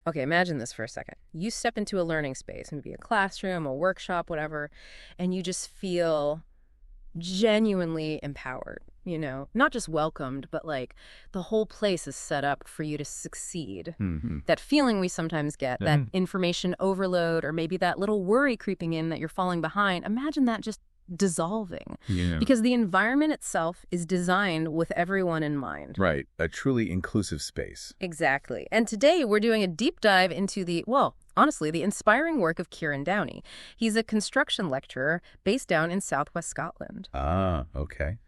Okay, imagine this for a second. You step into a learning space, maybe a classroom, a workshop, whatever, and you just feel genuinely empowered, not just welcomed, but like the whole place is set up for you to succeed. Hmm. That feeling we sometimes get, that information overload, or maybe that little worry creeping in that you're falling behind, imagine that just dissolving. Yeah. Because the environment itself is designed with everyone in mind. Right. A truly inclusive space. Exactly. And today we're doing a deep dive into honestly, the inspiring work of Kieran Downey. He's a construction lecturer based down in southwest Scotland. Ah, okay.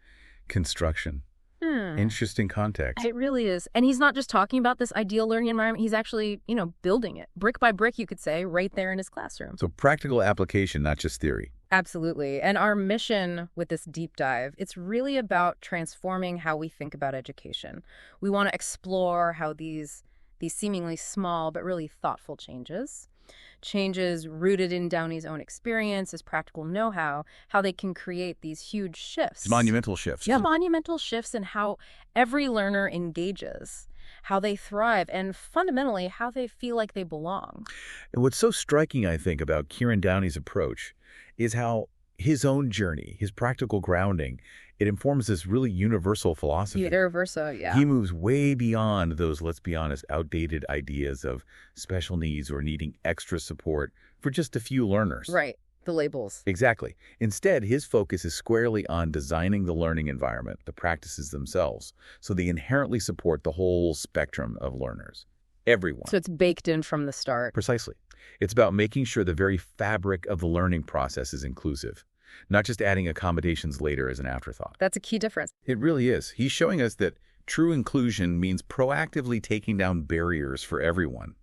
Construction. Interesting context. It really is. And he's not just talking about this ideal learning environment. He's actually, building it brick by brick, you could say, right there in his classroom. So practical application, not just theory. Absolutely. And our mission with this deep dive, it's really about transforming how we think about education. We want to explore how these seemingly small but really thoughtful changes rooted in Downey's own experience, his practical know-how, how they can create these huge shifts. Monumental shifts. Yeah, monumental shifts in how every learner engages, how they thrive, and fundamentally how they feel like they belong. And what's so striking, I think, about Kieran Downey's approach is how his own journey, his practical grounding, it informs this really universal philosophy. Universal, yeah. He moves way beyond those, let's be honest, outdated ideas of special needs or needing extra support for just a few learners. Right, the labels. Exactly. Instead, his focus is squarely on designing the learning environment, the practices themselves, so they inherently support the whole spectrum of learners. Everyone. So it's baked in from the start. Precisely. It's about making sure the very fabric of the learning process is inclusive, not just adding accommodations later as an afterthought. That's a key difference. It really is. He's showing us that true inclusion means proactively taking down barriers for everyone,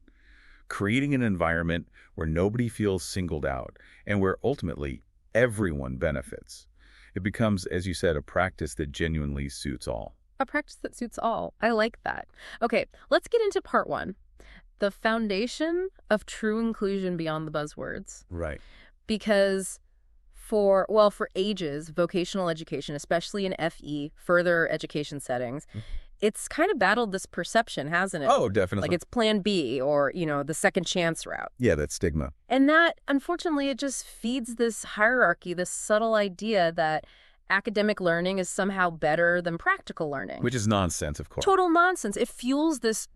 creating an environment where nobody feels singled out and where ultimately everyone benefits. It becomes, as you said, a practice that genuinely suits all. A practice that suits all. I like that. Okay, let's get into part one. The foundation of true inclusion beyond the buzzwords. Right. Because for ages, vocational education, especially in FE, further education settings, it's kind of battled this perception, hasn't it? Oh, definitely. Like it's plan B or, the second chance route. Yeah, that stigma. And that, unfortunately, it just feeds this hierarchy, this subtle idea that academic learning is somehow better than practical learning. Which is nonsense, of course. Total nonsense. It fuels this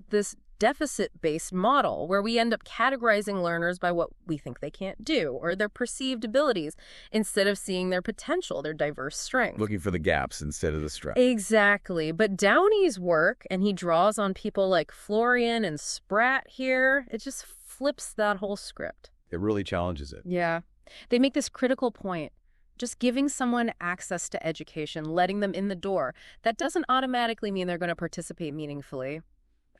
deficit-based model where we end up categorizing learners by what we think they can't do or their perceived abilities instead of seeing their potential, their diverse strengths. Looking for the gaps instead of the strengths. Exactly. But Downey's work, and he draws on people like Florian and Spratt here, it just flips that whole script. It really challenges it. Yeah. They make this critical point. Just giving someone access to education, letting them in the door, that doesn't automatically mean they're going to participate meaningfully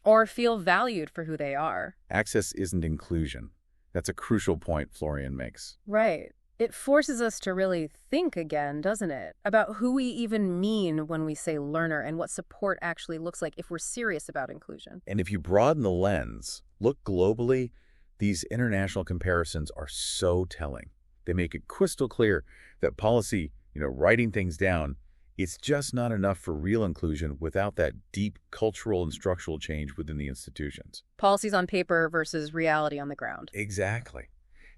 or feel valued for who they are. Access isn't inclusion. That's a crucial point Florian makes. Right. It forces us to really think again, doesn't it, about who we even mean when we say learner and what support actually looks like if we're serious about inclusion. And if you broaden the lens, look globally, these international comparisons are so telling. They make it crystal clear that policy, writing things down, it's just not enough for real inclusion without that deep cultural and structural change within the institutions. Policies on paper versus reality on the ground. Exactly.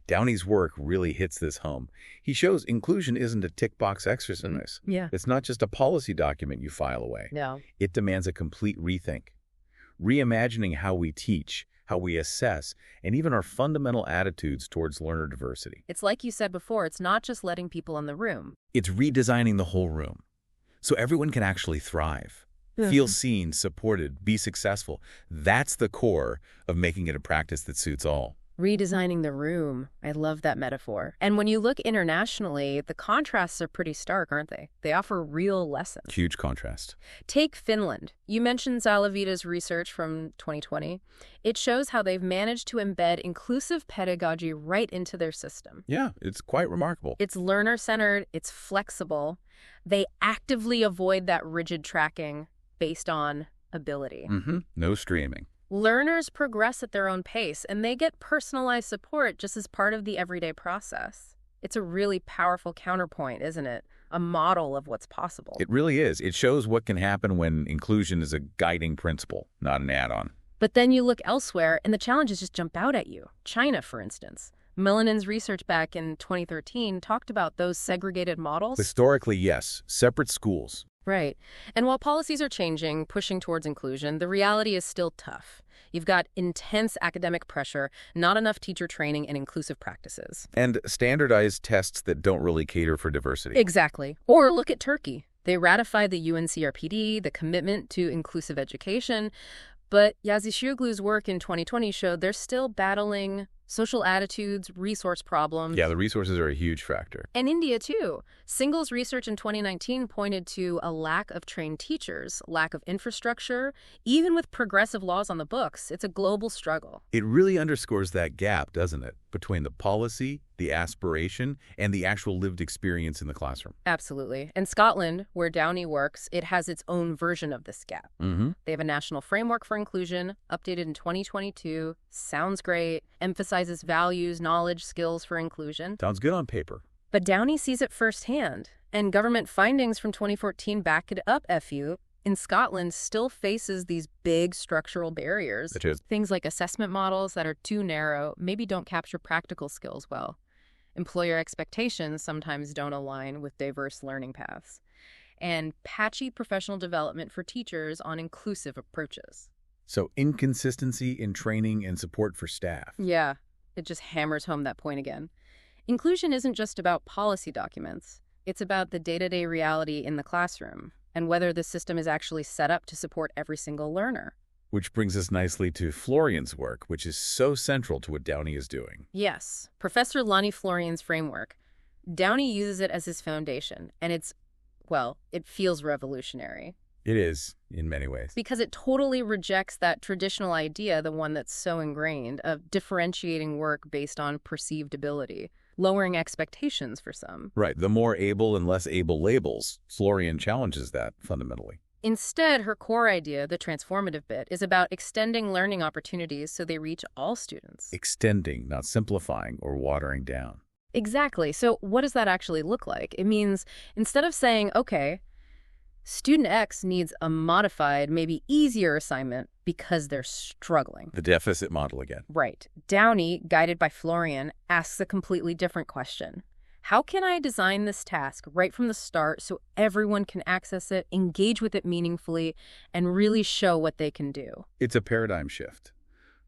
Downey's work really hits this home. He shows inclusion isn't a tick box exercise. Yeah. It's not just a policy document you file away. No. It demands a complete rethink. Reimagining how we teach, how we assess, and even our fundamental attitudes towards learner diversity. It's like you said before, it's not just letting people in the room. It's redesigning the whole room so everyone can actually thrive, feel seen, supported, be successful. That's the core of making it a practice that suits all. Redesigning the room. I love that metaphor. And when you look internationally, the contrasts are pretty stark, aren't they? They offer real lessons. Huge contrast. Take Finland. You mentioned Salavita's research from 2020. It shows how they've managed to embed inclusive pedagogy right into their system. Yeah, it's quite remarkable. It's learner-centered, it's flexible. They actively avoid that rigid tracking based on ability. No streaming. Learners progress at their own pace, and they get personalized support just as part of the everyday process. It's a really powerful counterpoint, isn't it? A model of what's possible. It really is. It shows what can happen when inclusion is a guiding principle, not an add-on. But then you look elsewhere, and the challenges just jump out at you. China, for instance. Millinin's research back in 2013 talked about those segregated models. Historically, yes, separate schools. Right. And while policies are changing, pushing towards inclusion, the reality is still tough. You've got intense academic pressure, not enough teacher training, and inclusive practices. And standardized tests that don't really cater for diversity. Exactly. Or look at Turkey. They ratified the UNCRPD, the commitment to inclusive education, but Yazıcıoğlu's work in 2020 showed they're still battling social attitudes, resource problems. Yeah, the resources are a huge factor. And India, too. Singles research in 2019 pointed to a lack of trained teachers, lack of infrastructure. Even with progressive laws on the books, it's a global struggle. It really underscores that gap, doesn't it, between the policy, the aspiration, and the actual lived experience in the classroom. Absolutely. And Scotland, where Downey works, it has its own version of this gap. They have a national framework for inclusion, updated in 2022. Sounds great. Emphasizes values, knowledge, skills for inclusion. Sounds good on paper. But Downey sees it firsthand. And government findings from 2014 back it up, FU. In Scotland, still faces these big structural barriers. Such as? Things like assessment models that are too narrow, maybe don't capture practical skills well. Employer expectations sometimes don't align with diverse learning paths. And patchy professional development for teachers on inclusive approaches. So inconsistency in training and support for staff. Yeah, it just hammers home that point again. Inclusion isn't just about policy documents. It's about the day-to-day reality in the classroom and whether the system is actually set up to support every single learner. Which brings us nicely to Florian's work, which is so central to what Downey is doing. Yes, Professor Lonnie Florian's framework. Downey uses it as his foundation, and it feels revolutionary. It is, in many ways. Because it totally rejects that traditional idea, the one that's so ingrained, of differentiating work based on perceived ability, lowering expectations for some. Right, the more able and less able labels. Florian challenges that, fundamentally. Instead, her core idea, the transformative bit, is about extending learning opportunities so they reach all students. Extending, not simplifying or watering down. Exactly. So what does that actually look like? It means instead of saying, okay, student X needs a modified, maybe easier assignment because they're struggling. The deficit model again. Right. Downey, guided by Florian, asks a completely different question. How can I design this task right from the start so everyone can access it, engage with it meaningfully, and really show what they can do? It's a paradigm shift,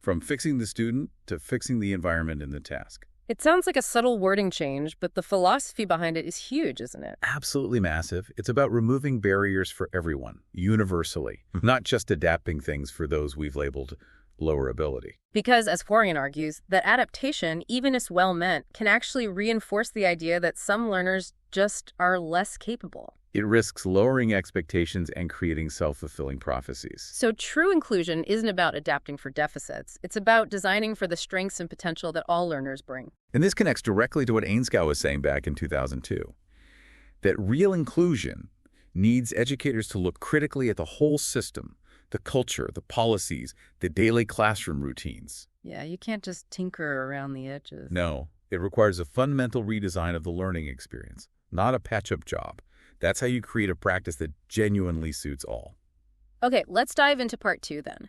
from fixing the student to fixing the environment in the task. It sounds like a subtle wording change, but the philosophy behind it is huge, isn't it? Absolutely massive. It's about removing barriers for everyone, universally, not just adapting things for those we've labeled lower ability. Because, as Florian argues, that adaptation, even if well-meant, can actually reinforce the idea that some learners just are less capable. It risks lowering expectations and creating self-fulfilling prophecies. So true inclusion isn't about adapting for deficits. It's about designing for the strengths and potential that all learners bring. And this connects directly to what Ainscow was saying back in 2002, that real inclusion needs educators to look critically at the whole system, the culture, the policies, the daily classroom routines. Yeah, you can't just tinker around the edges. No, it requires a fundamental redesign of the learning experience, not a patch-up job. That's how you create a practice that genuinely suits all. Okay, let's dive into part 2 then.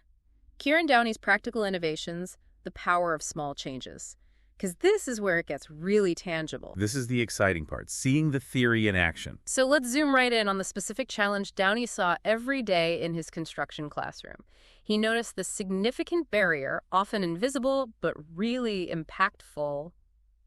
Kieran Downey's practical innovations, the power of small changes. Because this is where it gets really tangible. This is the exciting part, seeing the theory in action. So let's zoom right in on the specific challenge Downey saw every day in his construction classroom. He noticed the significant barrier, often invisible but really impactful,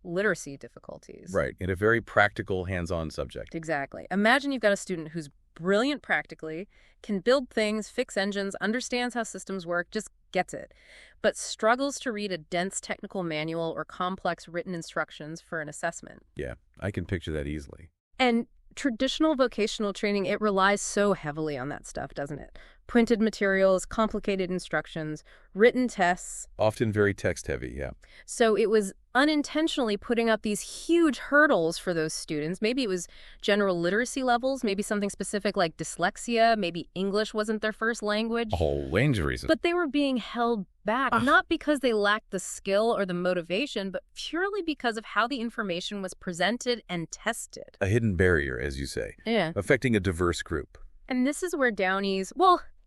literacy difficulties. Right, in a very practical, hands-on subject. Exactly. Imagine you've got a student who's brilliant practically, can build things, fix engines, understands how systems work, just gets it, but struggles to read a dense technical manual or complex written instructions for an assessment. Yeah, I can picture that easily. And traditional vocational training, it relies so heavily on that stuff, doesn't it? Printed materials, complicated instructions, written tests. Often very text-heavy, yeah. So it was unintentionally putting up these huge hurdles for those students. Maybe it was general literacy levels, maybe something specific like dyslexia, maybe English wasn't their first language. A whole range of reasons. But they were being held back, not because they lacked the skill or the motivation, but purely because of how the information was presented and tested. A hidden barrier, as you say, Yeah. affecting a diverse group. And this is where Downey's,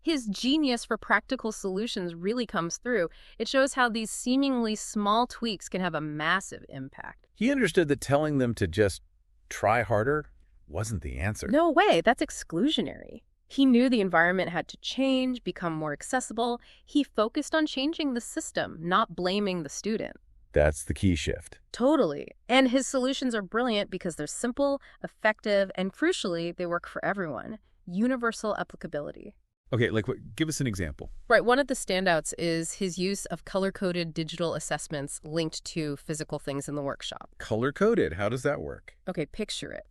His genius for practical solutions really comes through. It shows how these seemingly small tweaks can have a massive impact. He understood that telling them to just try harder wasn't the answer. No way, that's exclusionary. He knew the environment had to change, become more accessible. He focused on changing the system, not blaming the student. That's the key shift. Totally. And his solutions are brilliant because they're simple, effective, and crucially, they work for everyone. Universal applicability. Okay, give us an example. Right, one of the standouts is his use of color-coded digital assessments linked to physical things in the workshop. Color-coded, how does that work? Okay, picture it.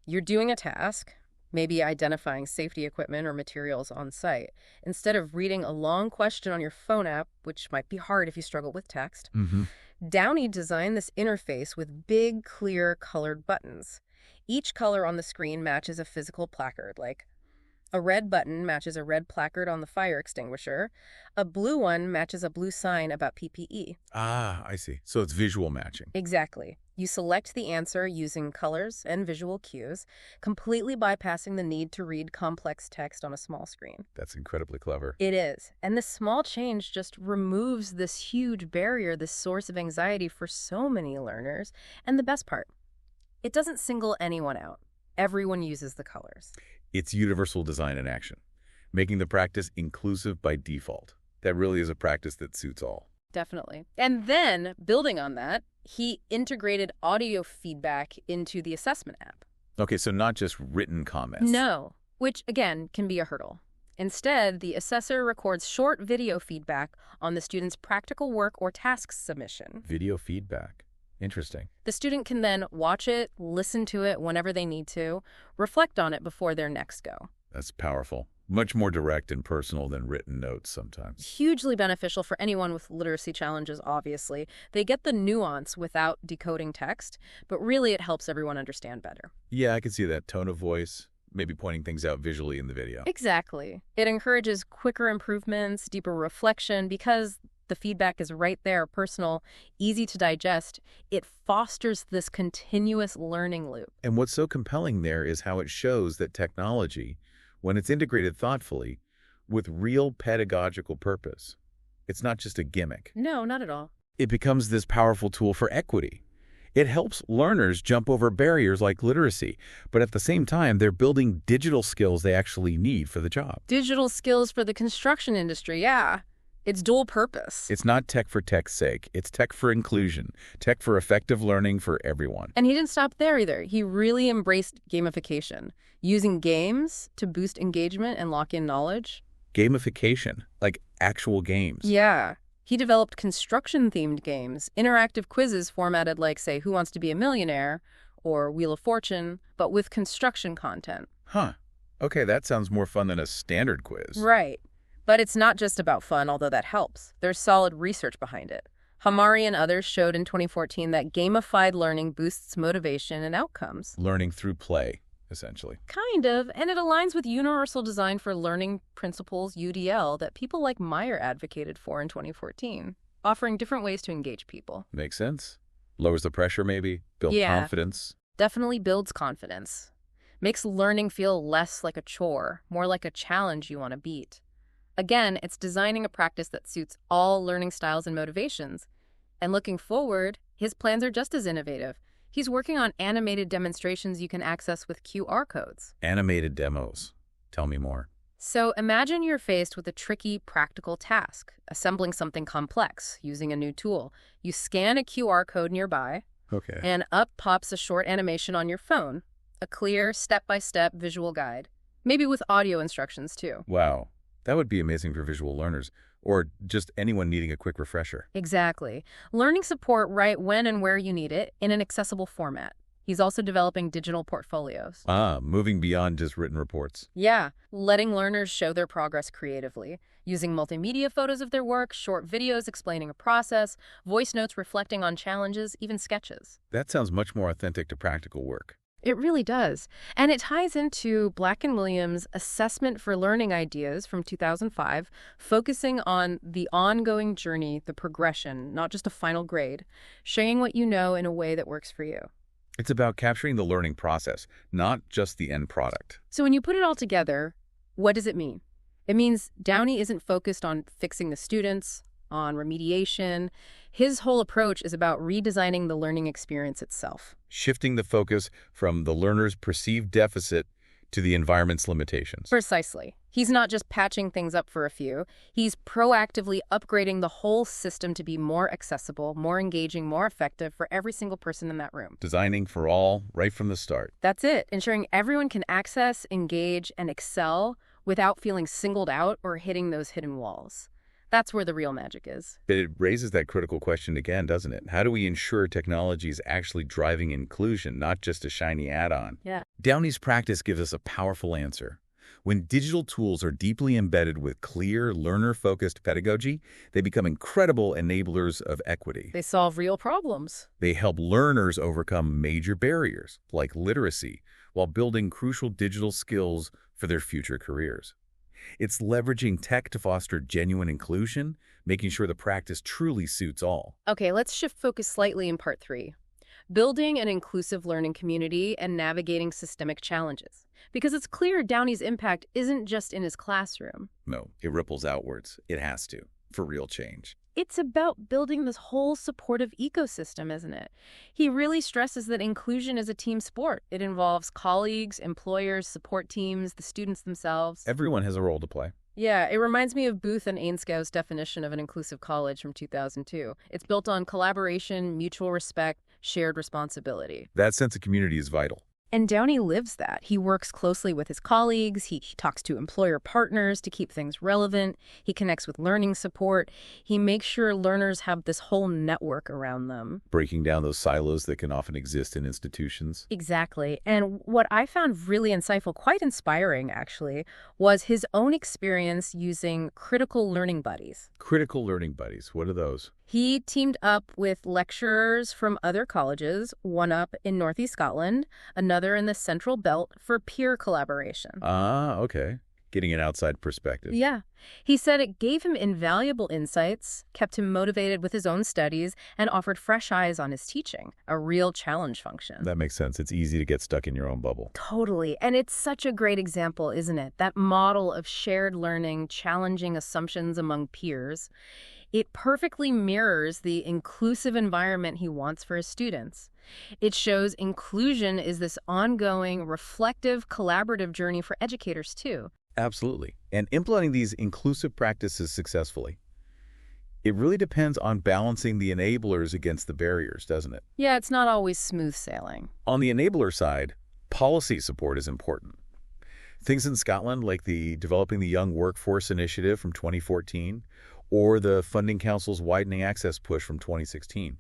You're doing a task, maybe identifying safety equipment or materials on site. Instead of reading a long question on your phone app, which might be hard if you struggle with text, Downey designed this interface with big, clear, colored buttons. Each color on the screen matches a physical placard, like a red button matches a red placard on the fire extinguisher. A blue one matches a blue sign about PPE. Ah, I see. So it's visual matching. Exactly. You select the answer using colors and visual cues, completely bypassing the need to read complex text on a small screen. That's incredibly clever. It is. And this small change just removes this huge barrier, this source of anxiety for so many learners. And the best part, it doesn't single anyone out. Everyone uses the colors. It's universal design in action, making the practice inclusive by default. That really is a practice that suits all. Definitely. And then, building on that, he integrated audio feedback into the assessment app. Okay, so not just written comments. No, which, again, can be a hurdle. Instead, the assessor records short video feedback on the student's practical work or task submission. Video feedback. Interesting. The student can then watch it, listen to it whenever they need to, reflect on it before their next go. That's powerful. Much more direct and personal than written notes sometimes. Hugely beneficial for anyone with literacy challenges, obviously. They get the nuance without decoding text, but really it helps everyone understand better. Yeah, I can see that. Tone of voice, maybe pointing things out visually in the video. Exactly. It encourages quicker improvements, deeper reflection, because the feedback is right there, personal, easy to digest. It fosters this continuous learning loop. And what's so compelling there is how it shows that technology, when it's integrated thoughtfully, with real pedagogical purpose, it's not just a gimmick. No, not at all. It becomes this powerful tool for equity. It helps learners jump over barriers like literacy, but at the same time, they're building digital skills they actually need for the job. Digital skills for the construction industry, yeah. It's dual purpose. It's not tech for tech's sake. It's tech for inclusion, tech for effective learning for everyone. And he didn't stop there either. He really embraced gamification, using games to boost engagement and lock in knowledge. Gamification, like actual games. Yeah. He developed construction-themed games, interactive quizzes formatted like, say, Who Wants to Be a Millionaire or Wheel of Fortune, but with construction content. Huh. Okay, that sounds more fun than a standard quiz. Right. But it's not just about fun, although that helps. There's solid research behind it. Hamari and others showed in 2014 that gamified learning boosts motivation and outcomes. Learning through play, essentially. Kind of, and it aligns with Universal Design for Learning Principles, UDL, that people like Meyer advocated for in 2014, offering different ways to engage people. Makes sense. Lowers the pressure, maybe. Builds confidence. Definitely builds confidence. Makes learning feel less like a chore, more like a challenge you want to beat. Again, it's designing a practice that suits all learning styles and motivations. And looking forward, his plans are just as innovative. He's working on animated demonstrations you can access with QR codes. Animated demos. Tell me more. So imagine you're faced with a tricky, practical task, assembling something complex using a new tool. You scan a QR code nearby, and up pops a short animation on your phone, a clear, step-by-step visual guide, maybe with audio instructions too. Wow. That would be amazing for visual learners, or just anyone needing a quick refresher. Exactly. Learning support right when and where you need it in an accessible format. He's also developing digital portfolios. Ah, moving beyond just written reports. Yeah, letting learners show their progress creatively, using multimedia photos of their work, short videos explaining a process, voice notes reflecting on challenges, even sketches. That sounds much more authentic to practical work. It really does. And it ties into Black & Williams' Assessment for Learning Ideas from 2005, focusing on the ongoing journey, the progression, not just a final grade, sharing what you know in a way that works for you. It's about capturing the learning process, not just the end product. So when you put it all together, what does it mean? It means Downey isn't focused on fixing the students, on remediation. His whole approach is about redesigning the learning experience itself. Shifting the focus from the learner's perceived deficit to the environment's limitations. Precisely. He's not just patching things up for a few. He's proactively upgrading the whole system to be more accessible, more engaging, more effective for every single person in that room. Designing for all right from the start. That's it, ensuring everyone can access, engage, and excel without feeling singled out or hitting those hidden walls. That's where the real magic is. But it raises that critical question again, doesn't it? How do we ensure technology is actually driving inclusion, not just a shiny add-on? Yeah. Downey's practice gives us a powerful answer. When digital tools are deeply embedded with clear, learner-focused pedagogy, they become incredible enablers of equity. They solve real problems. They help learners overcome major barriers, like literacy, while building crucial digital skills for their future careers. It's leveraging tech to foster genuine inclusion, making sure the practice truly suits all. Okay, let's shift focus slightly in part 3. Building an inclusive learning community and navigating systemic challenges. Because it's clear Downey's impact isn't just in his classroom. No, it ripples outwards. It has to, for real change. It's about building this whole supportive ecosystem, isn't it? He really stresses that inclusion is a team sport. It involves colleagues, employers, support teams, the students themselves. Everyone has a role to play. Yeah, it reminds me of Booth and Ainskow's definition of an inclusive college from 2002. It's built on collaboration, mutual respect, shared responsibility. That sense of community is vital. And Downey lives that. He works closely with his colleagues. He talks to employer partners to keep things relevant. He connects with learning support. He makes sure learners have this whole network around them. Breaking down those silos that can often exist in institutions. Exactly. And what I found really insightful, quite inspiring actually, was his own experience using critical learning buddies. Critical learning buddies, what are those? He teamed up with lecturers from other colleges, one up in Northeast Scotland, another in the Central Belt, for peer collaboration. Ah, okay. Getting an outside perspective. Yeah. He said it gave him invaluable insights, kept him motivated with his own studies, and offered fresh eyes on his teaching, a real challenge function. That makes sense. It's easy to get stuck in your own bubble. Totally. And it's such a great example, isn't it? That model of shared learning, challenging assumptions among peers. It perfectly mirrors the inclusive environment he wants for his students. It shows inclusion is this ongoing, reflective, collaborative journey for educators, too. Absolutely. And implementing these inclusive practices successfully, it really depends on balancing the enablers against the barriers, doesn't it? Yeah, it's not always smooth sailing. On the enabler side, policy support is important. Things in Scotland like the Developing the Young Workforce Initiative from 2014 or the Funding Council's Widening Access push from 2016.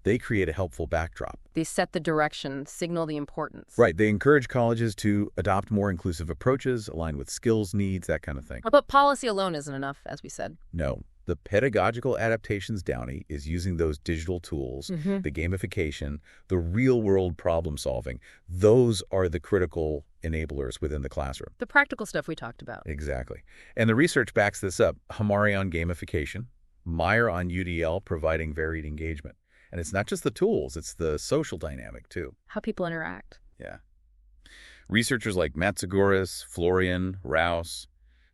They create a helpful backdrop. They set the direction, signal the importance. Right. They encourage colleges to adopt more inclusive approaches, align with skills needs, that kind of thing. But policy alone isn't enough, as we said. No. The pedagogical adaptations Downey is using those digital tools, the gamification, the real-world problem-solving. Those are the critical enablers within the classroom. The practical stuff we talked about. Exactly. And the research backs this up. Hamari on gamification, Meyer on UDL providing varied engagement. And it's not just the tools, it's the social dynamic, too. How people interact. Yeah. Researchers like Matsougoris, Florian, Rouse,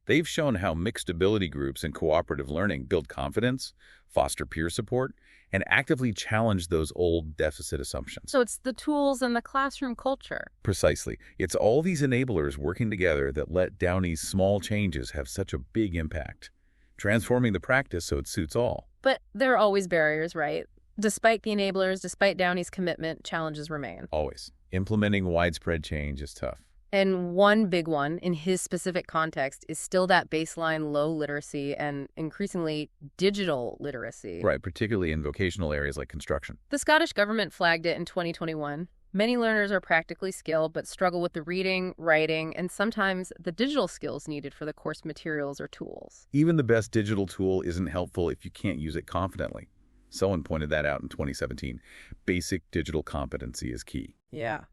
they've shown how mixed ability groups and cooperative learning build confidence, foster peer support, and actively challenge those old deficit assumptions. So it's the tools and the classroom culture. Precisely. It's all these enablers working together that let Downey's small changes have such a big impact, transforming the practice so it suits all. But there are always barriers, right? Despite the enablers, despite Downey's commitment, challenges remain. Always. Implementing widespread change is tough. And one big one, in his specific context, is still that baseline low literacy and increasingly digital literacy. Right, particularly in vocational areas like construction. The Scottish government flagged it in 2021. Many learners are practically skilled but struggle with the reading, writing, and sometimes the digital skills needed for the course materials or tools. Even the best digital tool isn't helpful if you can't use it confidently. Someone pointed that out in 2017. Basic digital competency is key. Yeah.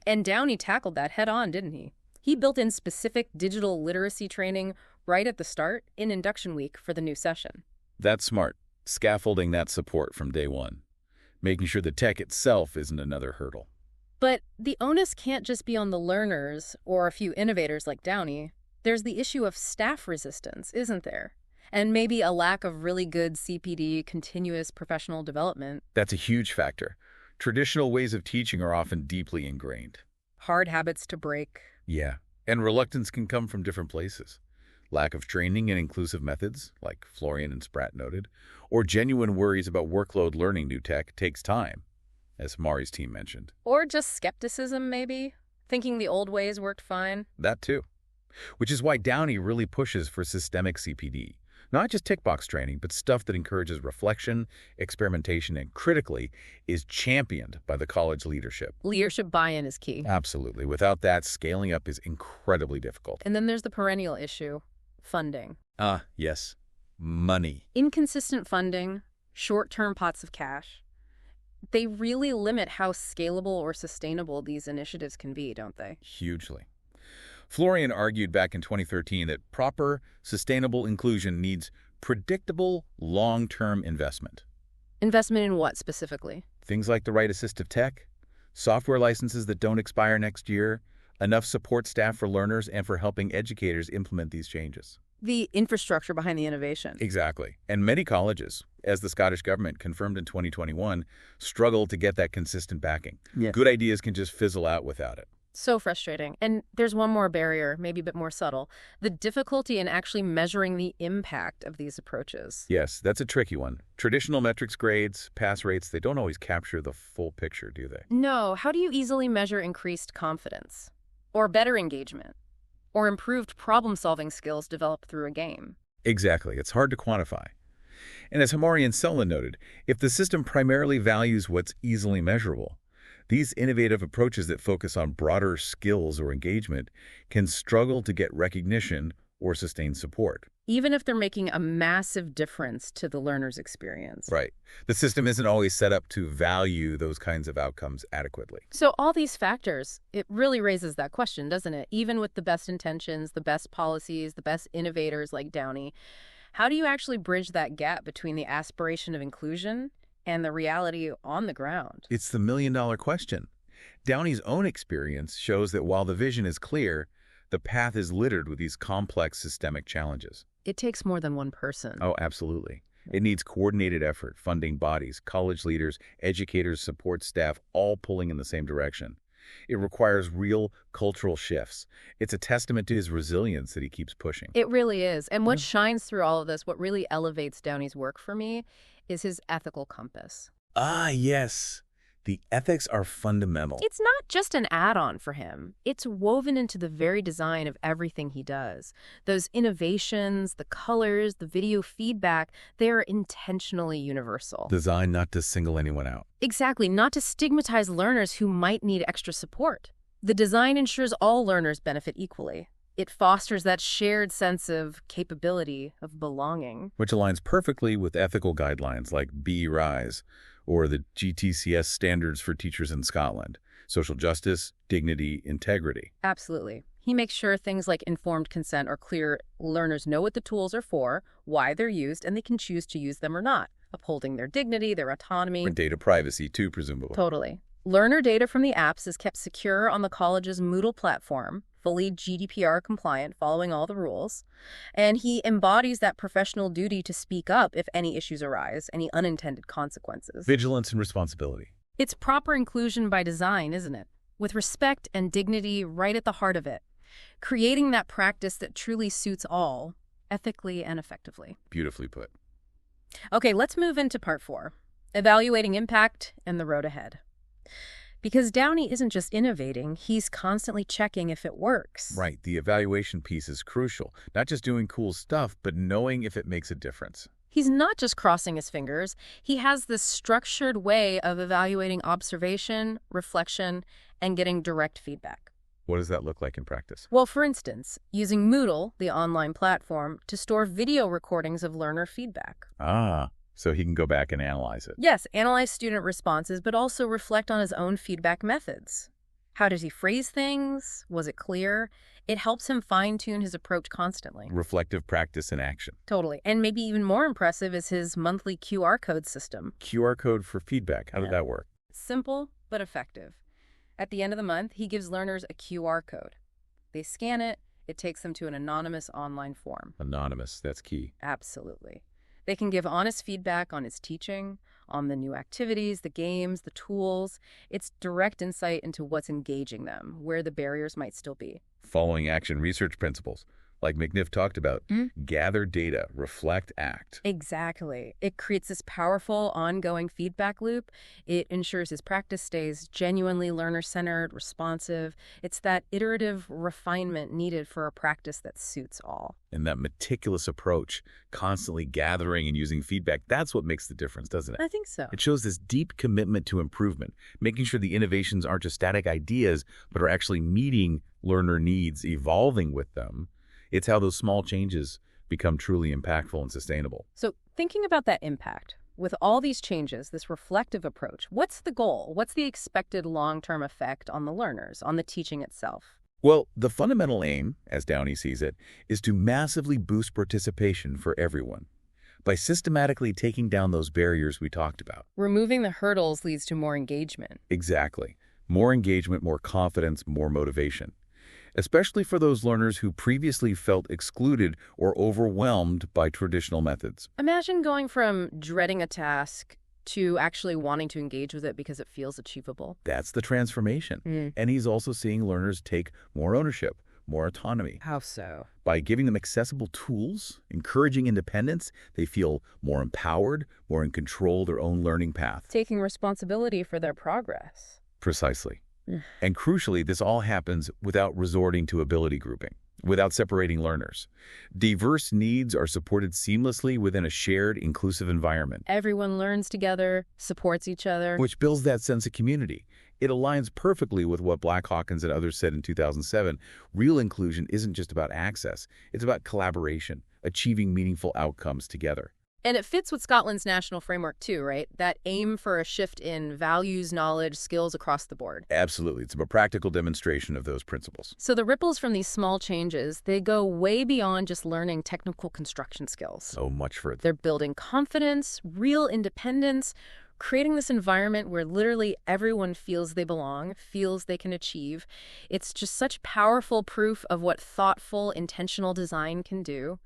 And Downey tackled that head on, didn't he? He built in specific digital literacy training right at the start in induction week for the new session. That's smart. Scaffolding that support from day one. Making sure the tech itself isn't another hurdle. But the onus can't just be on the learners or a few innovators like Downey. There's the issue of staff resistance, isn't there? And maybe a lack of really good CPD, continuous professional development. That's a huge factor. Traditional ways of teaching are often deeply ingrained. Hard habits to break. Yeah, and reluctance can come from different places. Lack of training in inclusive methods, like Florian and Spratt noted, or genuine worries about workload learning new tech takes time, as Mari's team mentioned. Or just skepticism, maybe? Thinking the old ways worked fine. That too. Which is why Downey really pushes for systemic CPD. Not just tick box training, but stuff that encourages reflection, experimentation, and critically is championed by the college leadership. Leadership buy-in is key. Absolutely. Without that, scaling up is incredibly difficult. And then there's the perennial issue, funding. Yes. Money. Inconsistent funding, short-term pots of cash. They really limit how scalable or sustainable these initiatives can be, don't they? Hugely. Florian argued back in 2013 that proper, sustainable inclusion needs predictable, long-term investment. Investment in what specifically? Things like the right assistive tech, software licenses that don't expire next year, enough support staff for learners and for helping educators implement these changes. The infrastructure behind the innovation. Exactly. And many colleges, as the Scottish government confirmed in 2021, struggle to get that consistent backing. Yeah. Good ideas can just fizzle out without it. So frustrating. And there's one more barrier, maybe a bit more subtle, the difficulty in actually measuring the impact of these approaches. Yes, that's a tricky one. Traditional metrics grades, pass rates, they don't always capture the full picture, do they? No. How do you easily measure increased confidence? Or better engagement? Or improved problem-solving skills developed through a game? Exactly. It's hard to quantify. And as Hamari and Selin noted, if the system primarily values what's easily measurable, these innovative approaches that focus on broader skills or engagement can struggle to get recognition or sustain support. Even if they're making a massive difference to the learner's experience. Right. The system isn't always set up to value those kinds of outcomes adequately. So all these factors, it really raises that question, doesn't it? Even with the best intentions, the best policies, the best innovators like Downey, how do you actually bridge that gap between the aspiration of inclusion and the reality on the ground? It's the million-dollar question. Downey's own experience shows that while the vision is clear, the path is littered with these complex systemic challenges. It takes more than one person. Oh, absolutely. It needs coordinated effort, funding bodies, college leaders, educators, support staff, all pulling in the same direction. It requires real cultural shifts. It's a testament to his resilience that he keeps pushing. It really is. And what shines through all of this, what really elevates Downey's work for me, is his ethical compass. Yes. The ethics are fundamental. It's not just an add-on for him. It's woven into the very design of everything he does. Those innovations, the colors, the video feedback, they're intentionally universal. Designed not to single anyone out. Exactly, not to stigmatize learners who might need extra support. The design ensures all learners benefit equally. It fosters that shared sense of capability, of belonging. Which aligns perfectly with ethical guidelines like BERISE or the GTCS standards for teachers in Scotland. Social justice, dignity, integrity. Absolutely. He makes sure things like informed consent are clear. Learners know what the tools are for, why they're used, and they can choose to use them or not, upholding their dignity, their autonomy. And data privacy too, presumably. Totally. Learner data from the apps is kept secure on the college's Moodle platform, fully GDPR compliant, following all the rules. And he embodies that professional duty to speak up if any issues arise, any unintended consequences. Vigilance and responsibility. It's proper inclusion by design, isn't it? With respect and dignity right at the heart of it. Creating that practice that truly suits all, ethically and effectively. Beautifully put. Okay, let's move into part 4. Evaluating impact and the road ahead. Because Downey isn't just innovating, he's constantly checking if it works. Right. The evaluation piece is crucial. Not just doing cool stuff, but knowing if it makes a difference. He's not just crossing his fingers. He has this structured way of evaluating observation, reflection, and getting direct feedback. What does that look like in practice? Well, for instance, using Moodle, the online platform, to store video recordings of learner feedback. So he can go back and analyze it. Yes, analyze student responses, but also reflect on his own feedback methods. How does he phrase things? Was it clear? It helps him fine-tune his approach constantly. Reflective practice in action. Totally. And maybe even more impressive is his monthly QR code system. QR code for feedback. How did that work? Simple, but effective. At the end of the month, he gives learners a QR code. They scan it. It takes them to an anonymous online form. Anonymous, that's key. Absolutely. They can give honest feedback on his teaching, on the new activities, the games, the tools. It's direct insight into what's engaging them, where the barriers might still be. Following action research principles, like McNiff talked about, gather data, reflect, act. Exactly. It creates this powerful, ongoing feedback loop. It ensures his practice stays genuinely learner-centered, responsive. It's that iterative refinement needed for a practice that suits all. And that meticulous approach, constantly gathering and using feedback, that's what makes the difference, doesn't it? I think so. It shows this deep commitment to improvement, making sure the innovations aren't just static ideas, but are actually meeting learner needs, evolving with them. It's how those small changes become truly impactful and sustainable. So thinking about that impact, with all these changes, this reflective approach, what's the goal? What's the expected long-term effect on the learners, on the teaching itself? Well, the fundamental aim, as Downey sees it, is to massively boost participation for everyone by systematically taking down those barriers we talked about. Removing the hurdles leads to more engagement. Exactly. More engagement, more confidence, more motivation. Especially for those learners who previously felt excluded or overwhelmed by traditional methods. Imagine going from dreading a task to actually wanting to engage with it because it feels achievable. That's the transformation. And he's also seeing learners take more ownership, more autonomy. How so? By giving them accessible tools, encouraging independence, they feel more empowered, more in control of their own learning path. Taking responsibility for their progress. Precisely. And crucially, this all happens without resorting to ability grouping, without separating learners. Diverse needs are supported seamlessly within a shared, inclusive environment. Everyone learns together, supports each other. Which builds that sense of community. It aligns perfectly with what Black Hawkins and others said in 2007. Real inclusion isn't just about access. It's about collaboration, achieving meaningful outcomes together. And it fits with Scotland's national framework too, right? That aim for a shift in values, knowledge, skills across the board. Absolutely. It's a practical demonstration of those principles. So the ripples from these small changes, they go way beyond just learning technical construction skills. So much further. They're building confidence, real independence, creating this environment where literally everyone feels they belong, feels they can achieve. It's just such powerful proof of what thoughtful, intentional design can do.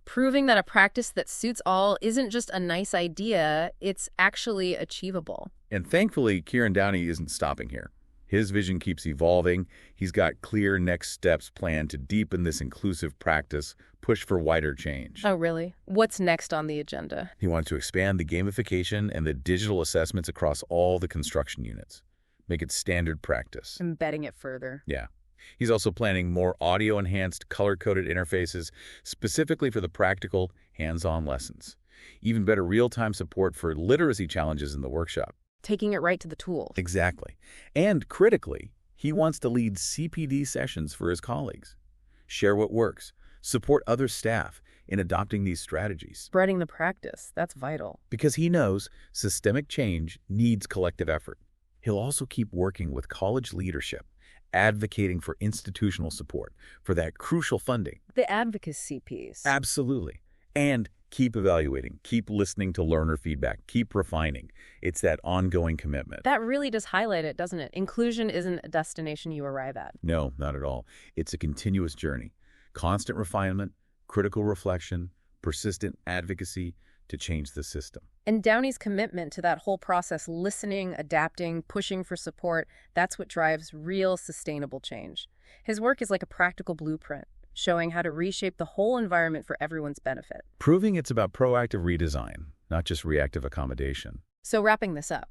Proving that a practice that suits all isn't just a nice idea, it's actually achievable. And thankfully, Kieran Downey isn't stopping here. His vision keeps evolving. He's got clear next steps planned to deepen this inclusive practice, push for wider change. Oh, really? What's next on the agenda? He wants to expand the gamification and the digital assessments across all the construction units. Make it standard practice. Embedding it further. Yeah. He's also planning more audio-enhanced, color-coded interfaces specifically for the practical, hands-on lessons. Even better real-time support for literacy challenges in the workshop. Taking it right to the tools. Exactly. And critically, he wants to lead CPD sessions for his colleagues. Share what works. Support other staff in adopting these strategies. Spreading the practice. That's vital. Because he knows systemic change needs collective effort. He'll also keep working with college leadership, advocating for institutional support, for that crucial funding. The advocacy piece. Absolutely. And keep evaluating, keep listening to learner feedback, keep refining. It's that ongoing commitment. That really does highlight it, doesn't it? Inclusion isn't a destination you arrive at. No, not at all. It's a continuous journey. Constant refinement, critical reflection, persistent advocacy to change the system. And Downey's commitment to that whole process, listening, adapting, pushing for support, that's what drives real sustainable change. His work is like a practical blueprint, showing how to reshape the whole environment for everyone's benefit. Proving it's about proactive redesign, not just reactive accommodation. So wrapping this up,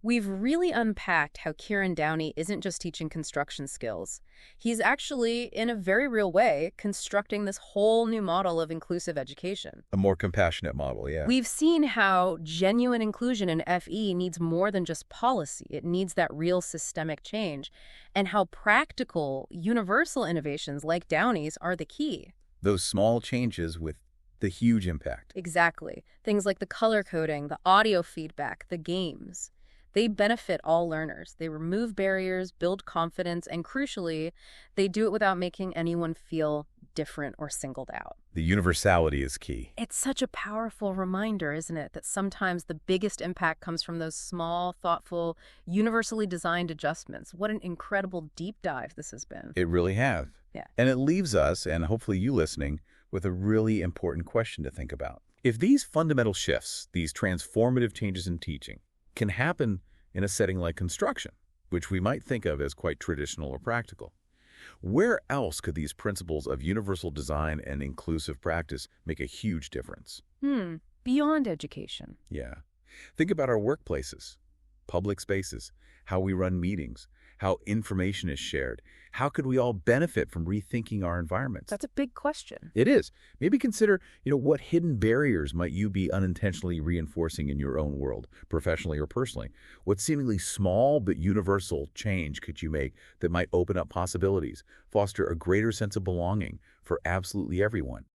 we've really unpacked how Kieran Downey isn't just teaching construction skills. He's actually, in a very real way, constructing this whole new model of inclusive education. A more compassionate model, yeah. We've seen how genuine inclusion in FE needs more than just policy. It needs that real systemic change. And how practical, universal innovations like Downey's are the key. Those small changes with the huge impact. Exactly. Things like the color coding, the audio feedback, the games. They benefit all learners. They remove barriers, build confidence, and crucially, they do it without making anyone feel different or singled out. The universality is key. It's such a powerful reminder, isn't it, that sometimes the biggest impact comes from those small, thoughtful, universally designed adjustments. What an incredible deep dive this has been. It really has. Yeah. And it leaves us, and hopefully you listening, with a really important question to think about. If these fundamental shifts, these transformative changes in teaching, can happen in a setting like construction, which we might think of as quite traditional or practical, where else could these principles of universal design and inclusive practice make a huge difference? Beyond education. Yeah. Think about our workplaces, public spaces, how we run meetings, how information is shared. How could we all benefit from rethinking our environments? That's a big question. It is. Maybe consider, what hidden barriers might you be unintentionally reinforcing in your own world, professionally or personally? What seemingly small but universal change could you make that might open up possibilities, foster a greater sense of belonging for absolutely everyone?